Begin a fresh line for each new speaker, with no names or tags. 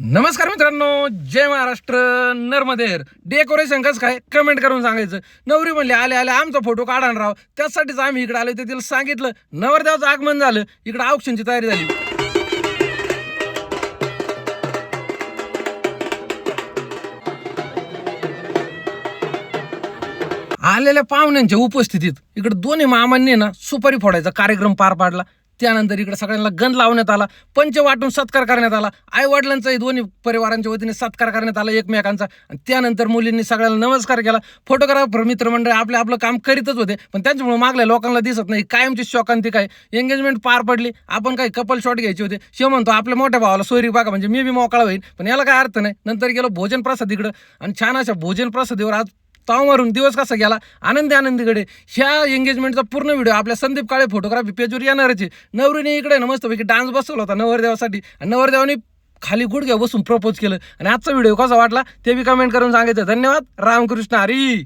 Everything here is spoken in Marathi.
नमस्कार मित्रांनो, जय महाराष्ट्र. नर्मदेर डेकोरेशन कसं काय कमेंट करून सांगायचं. नवरी म्हणली आले आले आमचा फोटो काढा ना राव. त्यासाठीच आम्ही इकडे आलो. ते तिला सांगितलं, नवरदेवाचं आगमन झालं. इकडे ऑप्शनची तयारी झाली. आलेल्या पाहुण्यांच्या उपस्थितीत इकडे दोन्ही मामांनी ना सुपारी फोडायचा कार्यक्रम पार पाडला. त्यानंतर इकडे सगळ्यांना गंध लावण्यात आला, पंच वाटून सत्कार करण्यात आला. आई वडिलांचाही दोन्ही परिवारांच्या वतीने सत्कार करण्यात आला एकमेकांचा. आणि त्यानंतर मुलींनी सगळ्यांना नमस्कार केला. फोटोग्राफर मित्रमंडळ आपलं काम करीतच होते, पण त्यांच्यामुळे मागल्या लोकांना दिसत नाही. कायमची शोकांती काय एंगेजमेंट पार पडली. आपण काही कपल शॉट घ्यायचे होते. शिव म्हणतो आपल्या मोठ्या भावाला सोयरी बघा, म्हणजे मी बी मोकळा होईल. पण याला काय अर्थ नाही. नंतर गेलो भोजन प्रसाद इकडं, आणि छान अशा भोजन प्रसादीवर आज ताव मारून दिवस कसा गेला आनंदीकडे. ह्या एंगेजमेंटचा पूर्ण व्हिडिओ आपल्या संदीप काळे फोटोग्राफी पेजवर येणारच आहे. नवरीने इकडे ना मस्तपैकी डान्स बसवला होता नवरदेवासाठी, आणि नवरदेवाने खाली गुडघ्या बसून प्रपोज केलं. आणि आजचा व्हिडिओ कसा वाटला ते बी कमेंट करून सांगायचं. धन्यवाद. रामकृष्ण हरी.